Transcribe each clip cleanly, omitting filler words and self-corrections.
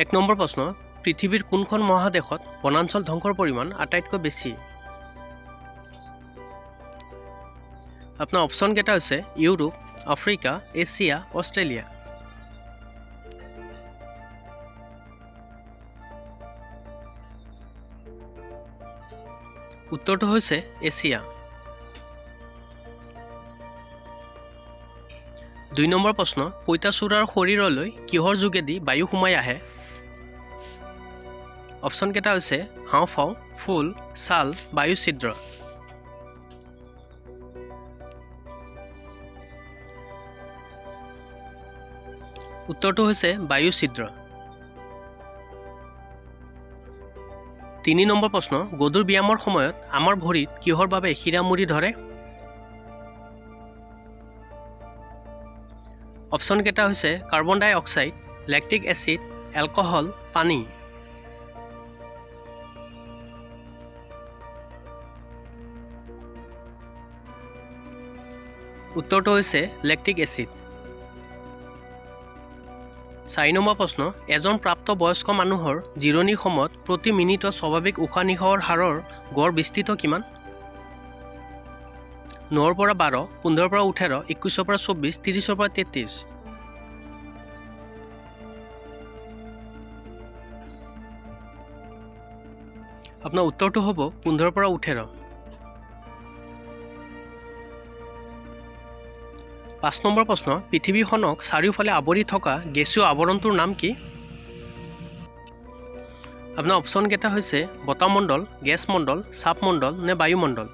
1 number প্ৰশ্ন পৃথিৱীৰ কোনখন মহাদেশত বনাঞ্চল ধ্বংসৰ পৰিমাণ আটাইতকৈ বেছি আপোনাৰ অপশ্যন কেইটা হৈছে ইউৰোপ আফ্ৰিকা এছিয়া অষ্ট্ৰেলিয়া উত্তৰটো হৈছে এছিয়া 2 নম্বৰ প্ৰশ্ন পইতাচোৰাৰ শৰীৰলৈ কিহৰ যোগেদি বায়ু সোমাই আহে অপশ্যন কেইটা হৈছে হাওঁফাওঁ ফুল ছাল বায়ু ছিদ্ৰ উত্তৰটো হৈছে বায়ু ছিদ্ৰ 3 নম্বৰ প্ৰশ্ন গধুৰ ব্যায়ামৰ সময়ত আমাৰ ভৰিত কিহৰ বাবে শিৰামুৰি ধৰে অপশ্যন কেইটা হৈছে কাৰ্বন ডাই অক্সাইড লেক্টিক এচিড এলকহল পানী উত্তৰটো হৈছে লেক্টিক এচিড 4 নম্বৰ প্ৰশ্ন এজন প্ৰাপ্তবয়স্ক মানুহৰ জিৰণি সময়ত প্ৰতি মিনিটত স্বাভাৱিক উশাহ নিশাহৰ হাৰৰ গড় বিস্তৃত কিমান 9 পৰা 12 15 পৰা 18 21 পৰা 24 30 পৰা 33 আপোনাৰ উত্তৰটো হ'ব 15 পৰা 18 5 নম্বৰ প্ৰশ্ন পৃথিৱীখনক চাৰিওফালে আৱৰি থকা গেছীয় আৱৰণটোৰ নাম কি আপোনাৰ অপশ্যন কেইটা হৈছে বতাহমণ্ডল গেছ মণ্ডল চাপমণ্ডল নে বায়ুমণ্ডল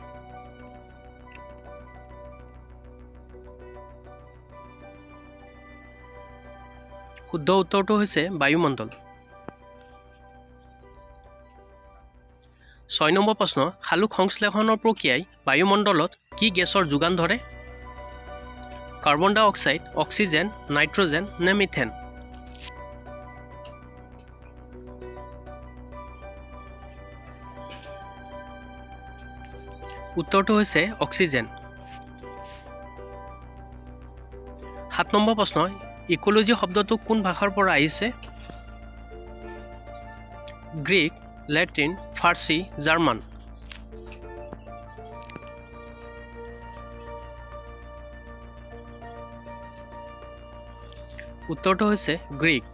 শুদ্ধ উত্তৰটো হৈছে বায়ুমণ্ডল 6 নম্বৰ প্ৰশ্ন সালোক সংশ্লেষণৰ প্ৰক্ৰিয়াই বায়ুমণ্ডলত কি গেছৰ যোগান ধৰে কাৰ্বন ডাই অক্সাইড অক্সিজেন নাইট্ৰজেন নে মিথেন উত্তৰটো হৈছে অক্সিজেন 7 নম্বৰ প্ৰশ্ন ইকোলজি শব্দটো কোন ভাষাৰ পৰা আহিছে গ্ৰীক লেটিন ফাৰ্চী জাৰ্মান উত্তৰটো হৈছে গ্ৰীক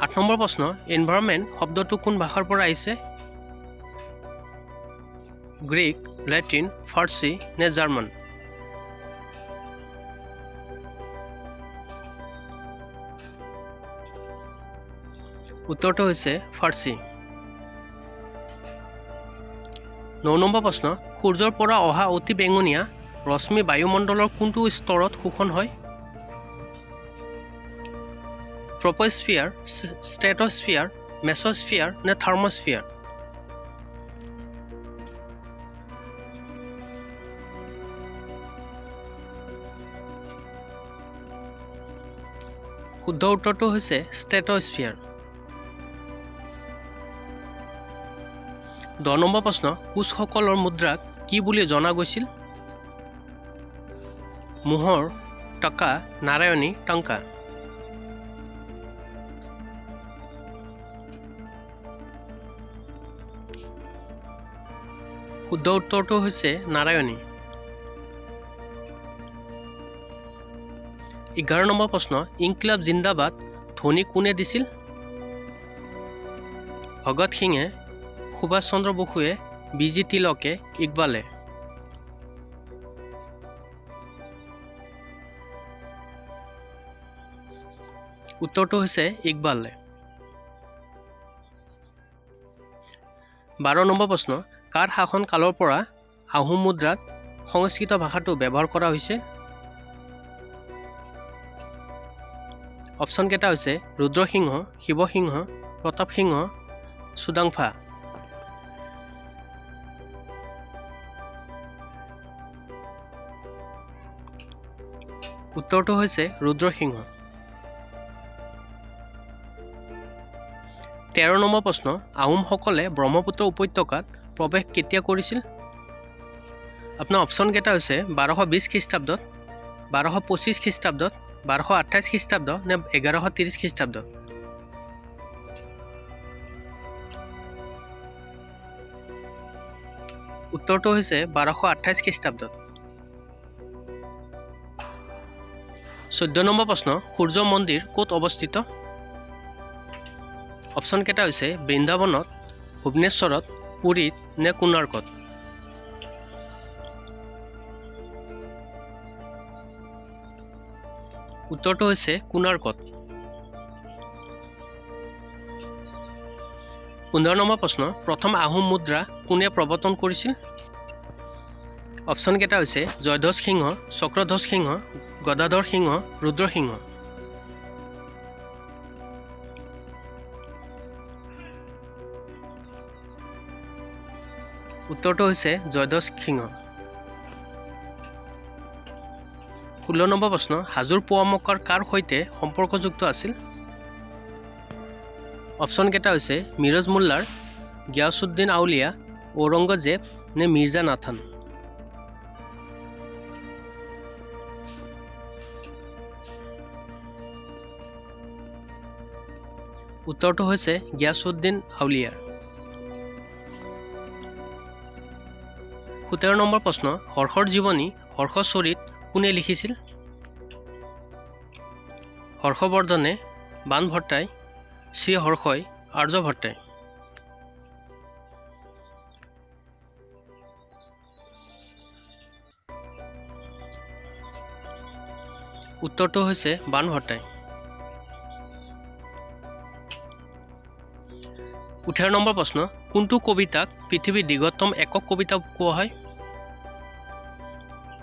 8 নম্বৰ প্ৰশ্ন এনভাইৰনমেণ্ট শব্দটো কোন ভাষাৰ পৰা আহিছে গ্ৰীক লেটিন ফাৰ্চী নে জাৰ্মান উত্তৰটো হৈছে ফাৰ্চী 9 নম্বৰ প্ৰশ্ন সূৰ্যৰ পৰা অহা অতি বেঙুনীয়া ৰশ্মি বায়ুমণ্ডলৰ কোনটো স্তৰত শোষণ হয় ট্ৰপোস্ফিয়াৰ ষ্ট্ৰেটোস্ফিয়াৰ মেছোস্ফিয়াৰ নে থাৰ্মোস্ফিয়াৰ শুদ্ধ উত্তৰটো হৈছে ষ্ট্ৰেটোস্ফিয়াৰ 10 নম্বৰ প্ৰশ্ন কোচসকলৰ মুদ্ৰাক কি বুলি জনা গৈছিল মোহৰ টকা নাৰায়ণী টংকা শুদ্ধ উত্তৰটো হৈছে নাৰায়ণী 11 নম্বৰ প্ৰশ্ন ইনকিলাব জিন্দাবাদ ধ্বনি কোনে দিছিল ভগত সিঙে সুভাষ চন্দ্ৰ বসুৱে বিজি তিলকে ইকবালে উত্তৰটো হৈছে ইকবালে 12 নম্বৰ প্ৰশ্ন কাৰ শাসন কালৰ পৰা আহোম মুদ্ৰাত সংস্কৃত ভাষাটো ব্যৱহাৰ কৰা হৈছে অপশ্যন কেইটা হৈছে ৰুদ্ৰসিংহ শিৱসিংহ প্ৰতাপ সিংহ সুদাংফা উত্তৰটো হৈছে ৰুদ্ৰসিংহ 13 নম্বৰ প্ৰশ্ন আহোমসকলে ব্ৰহ্মপুত্ৰ উপত্যকাত প্ৰৱেশ কেতিয়া কৰিছিল আপোনাৰ অপশ্যন কেইটা হৈছে 1220 খ্ৰীষ্টাব্দত 1225 খ্ৰীষ্টাব্দত 1228 খ্ৰীষ্টাব্দ নে 1130 খ্ৰীষ্টাব্দ? উত্তৰটো হৈছে 1228 খ্ৰীষ্টাব্দত। 14 নম্বৰ প্ৰশ্ন, সূৰ্য মন্দিৰ ক'ত অৱস্থিত? অপশ্যন কেইটা হৈছে বৃন্দাবনত, ভুৱনেশ্বৰত, পুৰীত নে কোণাৰ্কত? উত্তৰটো হৈছে কোণাৰ্কত। 15 নম্বৰ প্ৰশ্ন, প্ৰথম আহোম মুদ্ৰা কোনে প্ৰৱৰ্তন কৰিছিল? অপশ্যন কেইটা হৈছে জয়ধ্বজ সিংহ, চক্ৰধ্বজ সিংহ, গদাধৰ সিংহ, ৰুদ্ৰসিংহ। উত্তৰটো হৈছে জয়ধ্বজ সিংহ। 16 নম্বৰ প্ৰশ্ন, হাজোৰ পোৱামক্কাৰ কাৰ সৈতে সম্পৰ্কযুক্ত আছিল? অপশ্যন কেইটা হৈছে মিৰজ মোল্লাৰ, গিয়াছুদ্দিন আউলিয়া, ঔৰংগজেব নে মিৰ্জা নাথান? উত্তৰটো হৈছে গিয়াছুদ্দিন আউলিয়াৰ। 17 নম্বৰ প্ৰশ্ন, হৰ্ষৰ জীৱনী হৰ্ষচৰিত কোনে লিখিছিল? হৰ্ষবৰ্ধনে, বাণভট্টাই, শ্ৰীহৰ্ষই, আৰ্যভট্টাই। উত্তৰটো হৈছে বাণভট্টাই। 18 নম্বৰ প্ৰশ্ন, কোনটো কবিতাক পৃথিৱীৰ দীৰ্ঘতম একক কবিতা কোৱা হয়?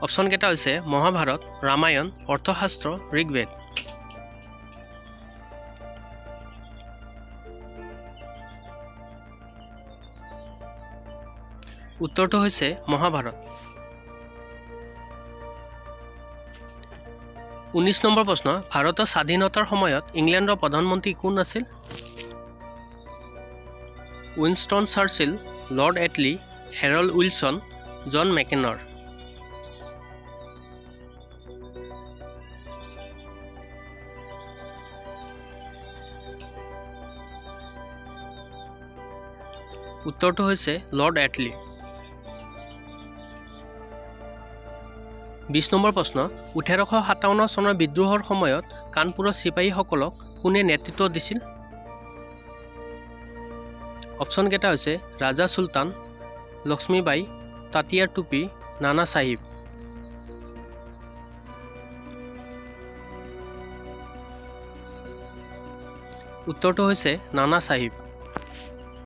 অপশ্যন কেইটা হৈছে মহাভাৰত, ৰামায়ণ, অৰ্থশাস্ত্ৰ, ঋগ্বেদ। উত্তৰটো হৈছে মহাভাৰত। 19 নম্বৰ প্ৰশ্ন, ভাৰতৰ স্বাধীনতাৰ সময়ত ইংলেণ্ডৰ প্ৰধানমন্ত্ৰী কোন আছিল? Winston Churchill, Lord Attlee, Harold Wilson, John মেকেনৰ। উত্তৰটো হৈছে লৰ্ড এটলি। 20 নম্বৰ প্ৰশ্ন, 1857 চনৰ বিদ্ৰোহৰ সময়ত কানপুৰৰ চিপাহীসকলক কোনে নেতৃত্ব দিছিল? অপশ্যন কেইটা হৈছে ৰাজা চুলতান, লক্ষ্মীবাই, তাতিয়াৰ টুপি, নানা চাহিব। উত্তৰটো হৈছে নানা চাহিব।